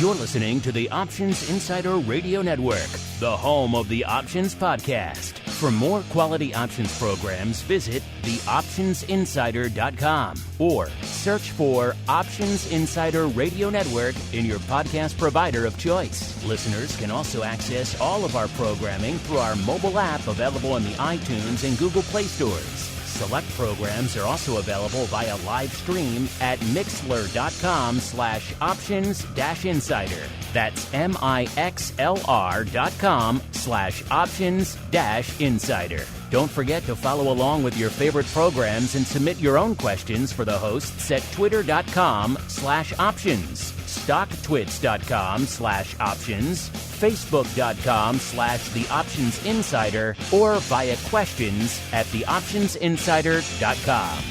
You're listening to the Options Insider Radio Network, the home of the Options Podcast. For more quality options programs, visit theoptionsinsider.com or search for Options Insider Radio Network in your podcast provider of choice. Listeners can also access all of our programming through our mobile app available in the iTunes and Google Play stores. Select programs are also available via live stream at mixlr.com/options-insider. That's mixlr.com/options-insider. Don't forget to follow along with your favorite programs and submit your own questions for the hosts at twitter.com/options, stocktwits.com/options, facebook.com/theoptionsinsider, or via questions at theoptionsinsider.com.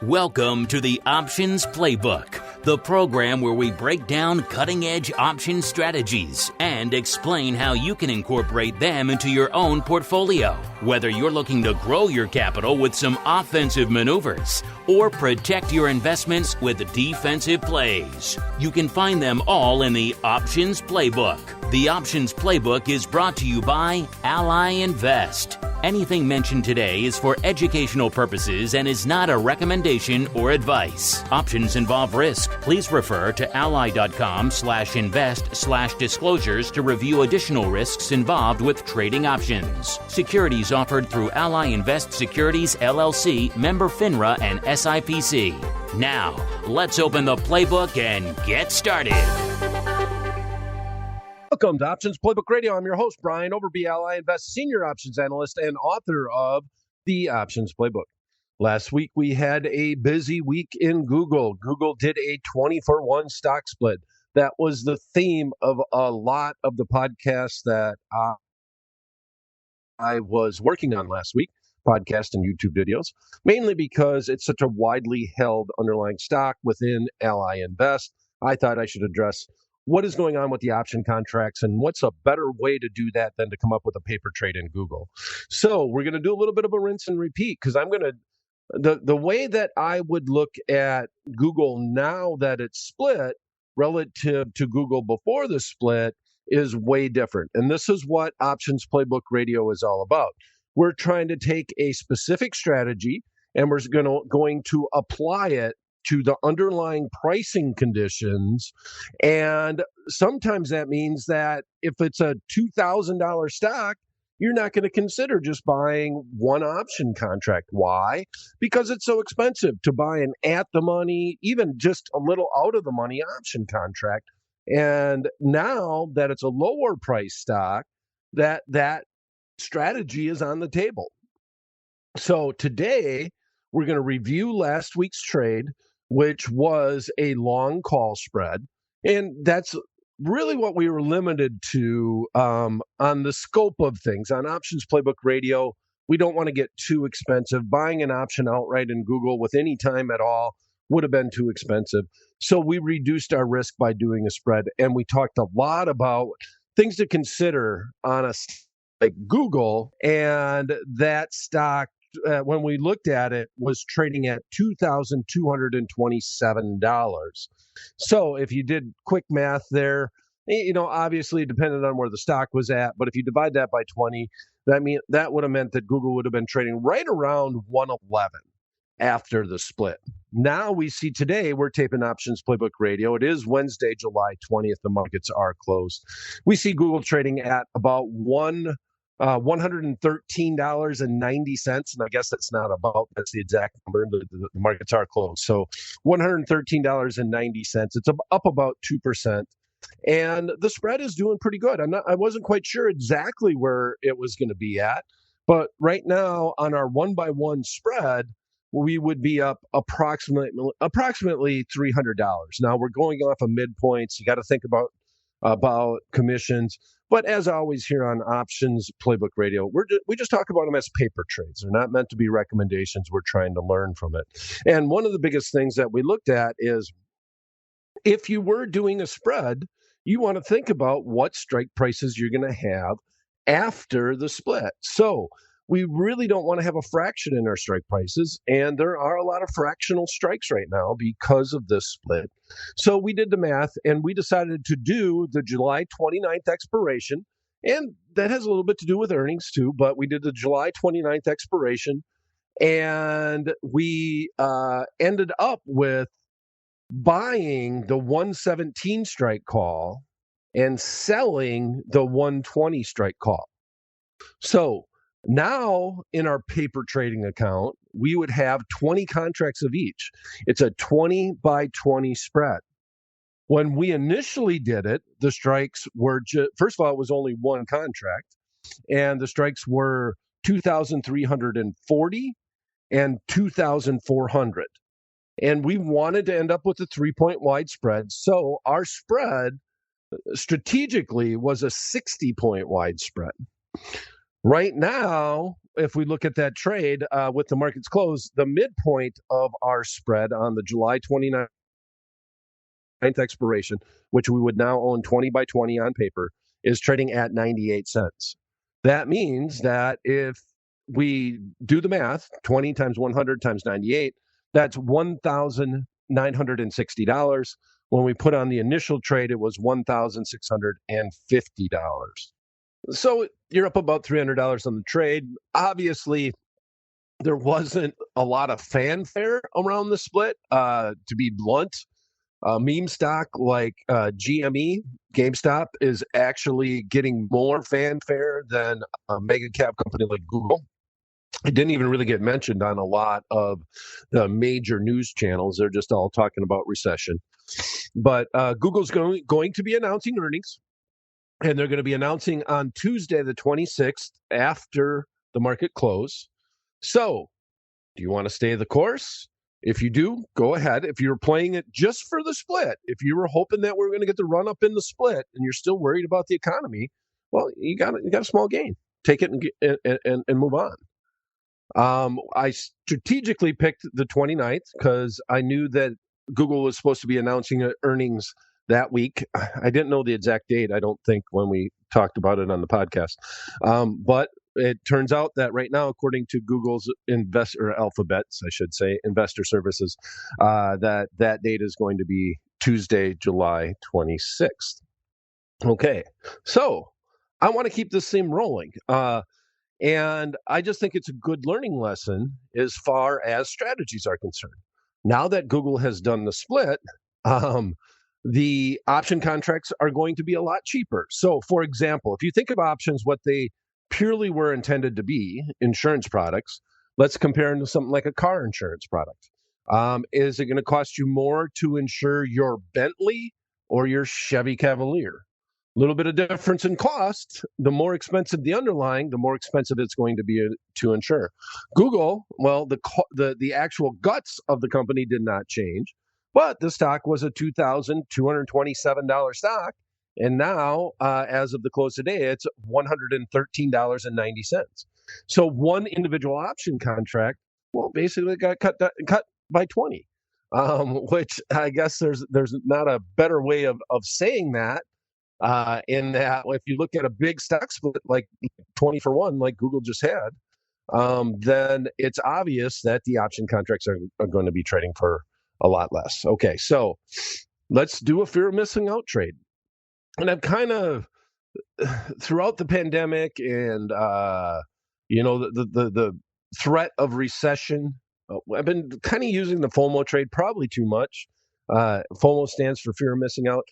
Welcome to the Options Playbook, the program where we break down cutting-edge option strategies and explain how you can incorporate them into your own portfolio. Whether you're looking to grow your capital with some offensive maneuvers or protect your investments with defensive plays, you can find them all in the Options Playbook. The Options Playbook is brought to you by Ally Invest. Anything mentioned today is for educational purposes and is not a recommendation or advice. Options involve risk. Please refer to ally.com/invest/disclosures to review additional risks involved with trading options. Securities offered through Ally Invest Securities LLC, member FINRA and SIPC. Now, let's open the playbook and get started. Welcome to Options Playbook Radio. I'm your host, Brian Overby, Ally Invest Senior Options Analyst and author of the Options Playbook. Last week, we had a busy week in Google. Google did a 20-for-1 stock split. That was the theme of a lot of the podcasts that I was working on last week, podcast and YouTube videos, mainly because it's such a widely held underlying stock within Ally Invest. I thought I should address what is going on with the option contracts and what's a better way to do that than to come up with a paper trade in Google. So we're going to do a little bit of a rinse and repeat because the way that I would look at Google now that it's split relative to Google before the split is way different. And this is what Options Playbook Radio is all about. We're trying to take a specific strategy and we're going to apply it to the underlying pricing conditions. And sometimes that means that if it's a $2,000 stock, you're not going to consider just buying one option contract. Why? Because it's so expensive to buy an at-the-money, even just a little out-of-the-money option contract. And now that it's a lower price stock, that strategy is on the table. So today, we're going to review last week's trade, which was a long call spread. And that's really what we were limited to on the scope of things. On Options Playbook Radio, we don't want to get too expensive. Buying an option outright in Google with any time at all would have been too expensive. So we reduced our risk by doing a spread. And we talked a lot about things to consider on a stock like Google, and that stock, when we looked at it, was trading at $2,227. So if you did quick math there, obviously depended on where the stock was at, but if you divide that by 20, that would have meant that Google would have been trading right around 111 after the split. Now we see today, we're taping Options Playbook Radio. It is Wednesday, July 20th. The markets are closed. We see Google trading at about $113.90, and I guess that's the exact number. The markets are closed. So $113.90. It's up about 2%. And the spread is doing pretty good. I wasn't quite sure exactly where it was going to be at, but right now on our 1-by-1 spread, we would be up approximately $300. Now we're going off of midpoints. You got to think about commissions. But as always here on Options Playbook Radio, we just talk about them as paper trades. They're not meant to be recommendations. We're trying to learn from it. And one of the biggest things that we looked at is if you were doing a spread, you want to think about what strike prices you're going to have after the split. So we really don't want to have a fraction in our strike prices. And there are a lot of fractional strikes right now because of this split. So we did the math and we decided to do the July 29th expiration. And that has a little bit to do with earnings too, but we did the July 29th expiration. And we ended up with buying the 117 strike call and selling the 120 strike call. So now in our paper trading account, we would have 20 contracts of each. It's a 20 by 20 spread. When we initially did it, the strikes were first of all, it was only one contract, and the strikes were 2,340 and 2,400. And we wanted to end up with a 3-point wide spread. So our spread strategically was a 60-point wide spread. Right now, if we look at that trade with the markets closed, the midpoint of our spread on the July 29th expiration, which we would now own 20 by 20 on paper, is trading at 98 cents. That means that if we do the math, 20 times 100 times 98, that's $1,960. When we put on the initial trade, it was $1,650. So you're up about $300 on the trade. Obviously, there wasn't a lot of fanfare around the split. To be blunt, meme stock like GME, GameStop, is actually getting more fanfare than a mega cap company like Google. It didn't even really get mentioned on a lot of the major news channels. They're just all talking about recession. But Google's going to be announcing earnings, and they're going to be announcing on Tuesday, the 26th, after the market close. So do you want to stay the course? If you do, go ahead. If you're playing it just for the split, if you were hoping that we're going to get the run up in the split and you're still worried about the economy, well, you got a small gain. Take it and move on. I strategically picked the 29th because I knew that Google was supposed to be announcing earnings that week. I didn't know the exact date, I don't think, when we talked about it on the podcast. But it turns out that right now, according to Google's Alphabet's, I should say, investor services, that date is going to be Tuesday, July 26th. Okay, so I want to keep this theme rolling. And I just think it's a good learning lesson as far as strategies are concerned. Now that Google has done the split, the option contracts are going to be a lot cheaper. So, for example, if you think of options, what they purely were intended to be, insurance products, let's compare them to something like a car insurance product. Is it going to cost you more to insure your Bentley or your Chevy Cavalier? A little bit of difference in cost. The more expensive the underlying, the more expensive it's going to be to insure. Google, well, the actual guts of the company did not change, but the stock was a $2,227 stock, and now, as of the close today, it's $113.90. So one individual option contract, well, basically got cut by 20, which I guess there's not a better way of saying that. In that, if you look at a big stock split like 20 for 1, like Google just had, then it's obvious that the option contracts are going to be trading for a lot less. Okay, so let's do a fear of missing out trade. And I've kind of, throughout the pandemic and, the threat of recession, I've been kind of using the FOMO trade probably too much. FOMO stands for fear of missing out.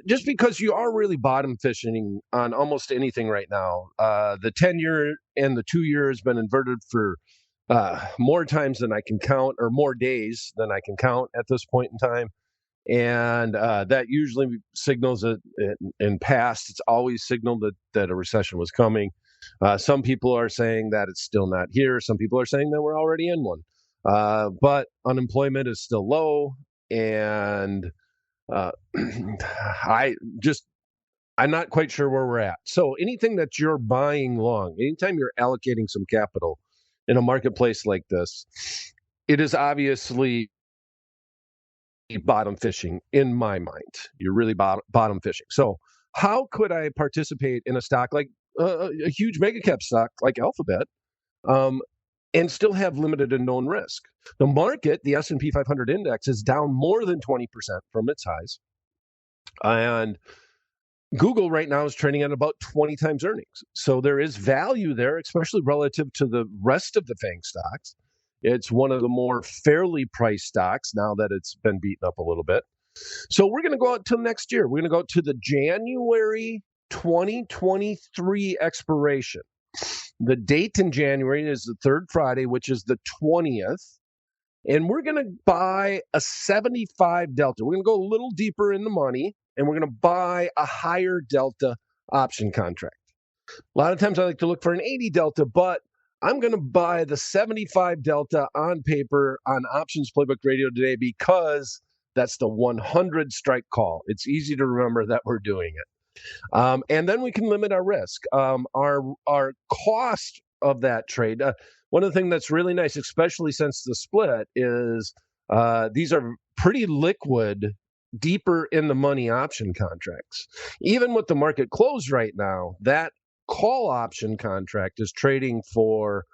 Just because you are really bottom fishing on almost anything right now. The 10-year and the 2-year has been inverted for more times than I can count, or more days than I can count at this point in time. And that usually signals that in past, it's always signaled that a recession was coming. Some people are saying that it's still not here. Some people are saying that we're already in one. But unemployment is still low, and I'm not quite sure where we're at. So anything that you're buying long, anytime you're allocating some capital in a marketplace like this, it is obviously bottom fishing in my mind. You're really bottom fishing. So how could I participate in a stock like a huge mega cap stock like Alphabet and still have limited and known risk. The market, the S&P 500 index, is down more than 20% from its highs. And Google right now is trading at about 20 times earnings. So there is value there, especially relative to the rest of the FANG stocks. It's one of the more fairly priced stocks now that it's been beaten up a little bit. So we're going to go out till next year. We're going to go to the January 2023 expiration. The date in January is the third Friday, which is the 20th. And we're going to buy a 75 delta. We're going to go a little deeper in the money, and we're going to buy a higher delta option contract. A lot of times I like to look for an 80 delta, but I'm going to buy the 75 delta on paper on Options Playbook Radio today because that's the 100 strike call. It's easy to remember that we're doing it. And then we can limit our risk. Our cost of that trade, one of the things that's really nice, especially since the split, is these are pretty liquid, deeper in the money option contracts. Even with the market closed right now, that call option contract is trading for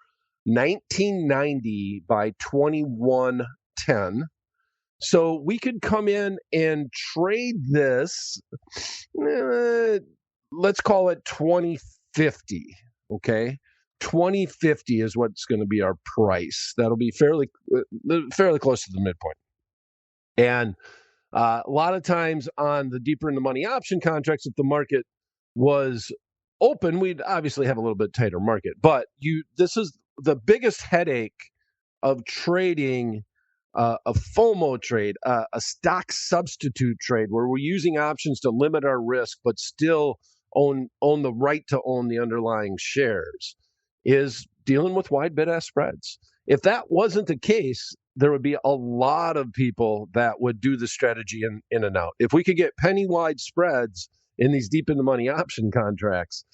1990 by 2110. So we could come in and trade this, let's call it 2050, okay? 2050 is what's going to be our price. That'll be fairly close to the midpoint. And a lot of times on the deeper in the money option contracts, if the market was open, we'd obviously have a little bit tighter market. But this is the biggest headache of trading a FOMO trade, a stock substitute trade, where we're using options to limit our risk, but still own the right to own the underlying shares, is dealing with wide bid-ask spreads. If that wasn't the case, there would be a lot of people that would do the strategy in and out. If we could get penny-wide spreads in these deep in the money option contracts,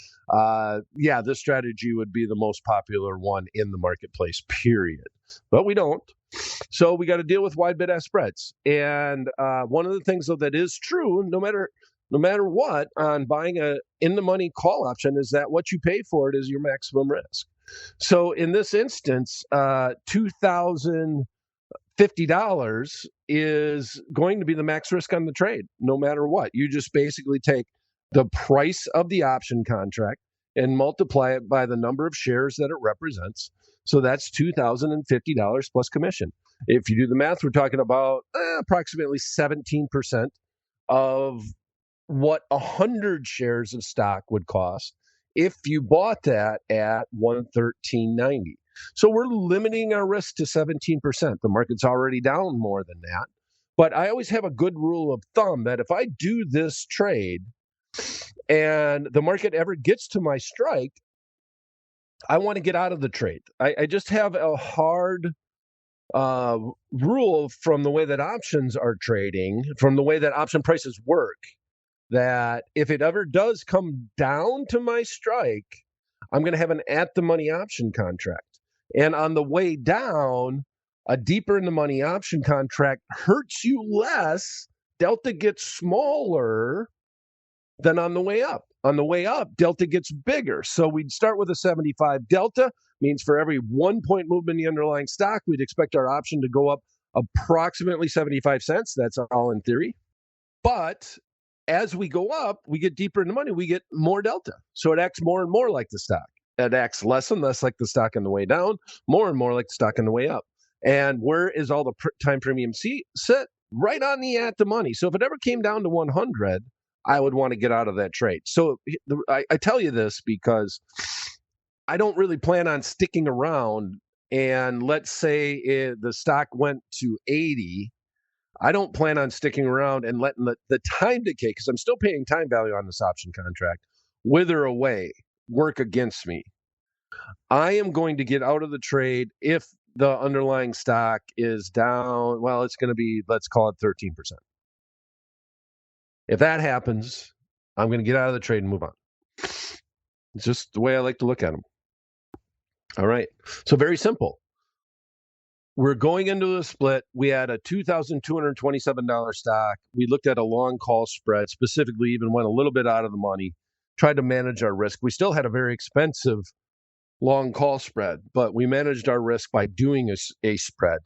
this strategy would be the most popular one in the marketplace, period. But we don't. So we got to deal with wide bid-ask spreads. And one of the things, though, that is true, no matter what, on buying a in-the-money call option, is that what you pay for it is your maximum risk. So in this instance, $2,050 is going to be the max risk on the trade, no matter what. You just basically take the price of the option contract and multiply it by the number of shares that it represents. So that's $2,050 plus commission. If you do the math, we're talking about approximately 17% of what 100 shares of stock would cost if you bought that at $113.90. So we're limiting our risk to 17%. The market's already down more than that. But I always have a good rule of thumb that if I do this trade and the market ever gets to my strike, I want to get out of the trade. I just have a hard rule from the way that options are trading, from the way that option prices work, that if it ever does come down to my strike, I'm going to have an at-the-money option contract. And on the way down, a deeper in the money option contract hurts you less. Delta gets smaller than on the way up. On the way up, delta gets bigger. So we'd start with a 75 delta, means for every 1 point movement in the underlying stock, we'd expect our option to go up approximately 75 cents. That's all in theory. But as we go up, we get deeper in the money, we get more delta. So it acts more and more like the stock. It acts less and less like the stock on the way down, more and more like the stock on the way up. And where is all the time premium sit? Right on the at the money. So if it ever came down to 100, I would want to get out of that trade. So I tell you this because I don't really plan on sticking around. And let's say the stock went to 80. I don't plan on sticking around and letting the time decay, because I'm still paying time value on this option contract, wither away, work against me. I am going to get out of the trade if the underlying stock is down. Well, it's going to be, let's call it 13%. If that happens, I'm going to get out of the trade and move on. It's just the way I like to look at them. All right. So very simple. We're going into the split. We had a $2,227 stock. We looked at a long call spread, specifically even went a little bit out of the money, tried to manage our risk. We still had a very expensive long call spread, but we managed our risk by doing a spread,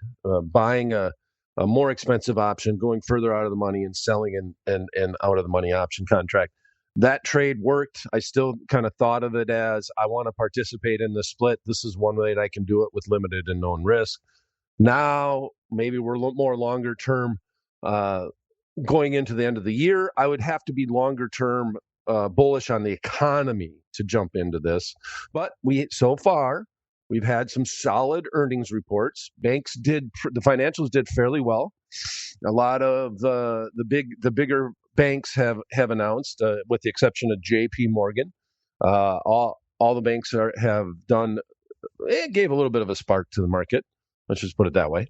buying a more expensive option, going further out of the money and selling an out of the money option contract. That trade worked. I still kind of thought of it as I want to participate in the split. This is one way that I can do it with limited and known risk. Now, maybe we're a little more longer term going into the end of the year. I would have to be longer term bullish on the economy to jump into this. But so far, we've had some solid earnings reports. The financials did fairly well. A lot of the bigger banks have announced, with the exception of J.P. Morgan. All the banks have done. It gave a little bit of a spark to the market. Let's just put it that way.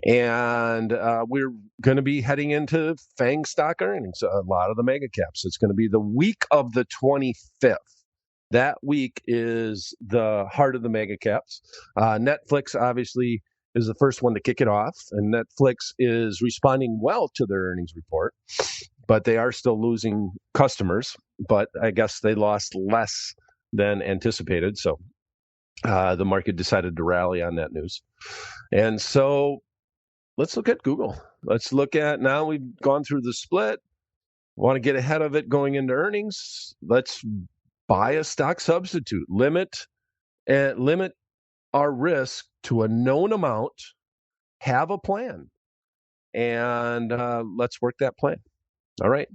And we're going to be heading into FANG stock earnings, a lot of the mega caps. It's going to be the week of the 25th. That week is the heart of the mega caps. Netflix, obviously, is the first one to kick it off. And Netflix is responding well to their earnings report. But they are still losing customers. But I guess they lost less than anticipated. So the market decided to rally on that news. And so let's look at Google. Let's look at, now we've gone through the split, want to get ahead of it going into earnings. Let's buy a stock substitute, limit our risk to a known amount, have a plan, and let's work that plan. All right.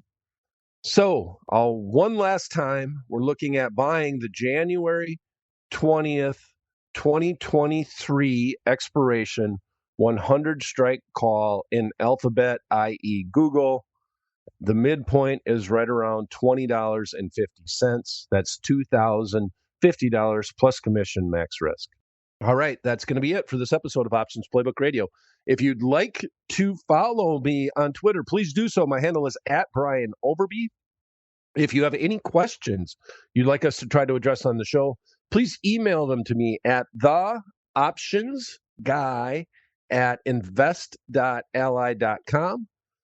So one last time, we're looking at buying the January 20th, 2023 expiration 100 strike call in Alphabet, i.e. Google. The midpoint is right around $20.50. That's $2,050 plus commission, max risk. All right, that's going to be it for this episode of Options Playbook Radio. If you'd like to follow me on Twitter, please do so. My handle is @BrianOverby. If you have any questions you'd like us to try to address on the show, please email them to me at theoptionsguy@invest.ally.com.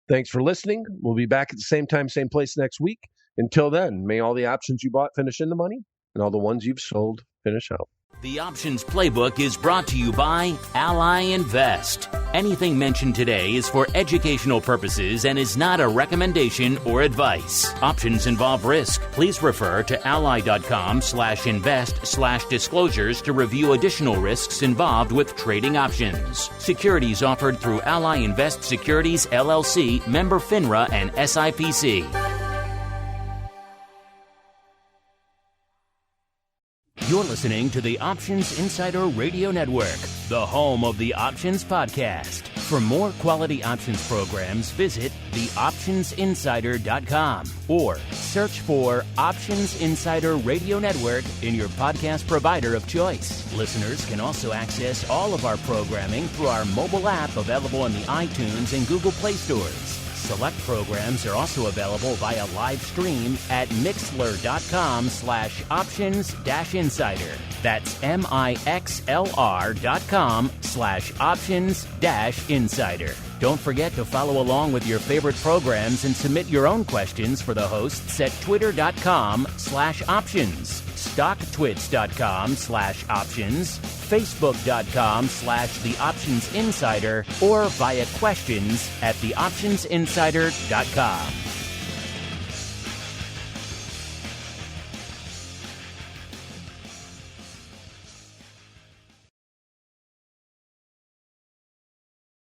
Thanks for listening. We'll be back at the same time, same place next week. Until then, may all the options you bought finish in the money and all the ones you've sold finish out. The Options Playbook is brought to you by Ally Invest. Anything mentioned today is for educational purposes and is not a recommendation or advice. Options involve risk. Please refer to ally.com/invest/disclosures to review additional risks involved with trading options. Securities offered through Ally Invest Securities, LLC, member FINRA and SIPC. You're listening to the Options Insider Radio Network, the home of the Options Podcast. For more quality options programs, visit theoptionsinsider.com or search for Options Insider Radio Network in your podcast provider of choice. Listeners can also access all of our programming through our mobile app available in the iTunes and Google Play stores. Select programs are also available via live stream at mixlr.com/options-insider. That's mixlr.com/options-insider. Don't forget to follow along with your favorite programs and submit your own questions for the hosts at twitter.com/options, stocktwits.com/options, facebook.com/theoptionsinsider, or via questions@theoptionsinsider.com.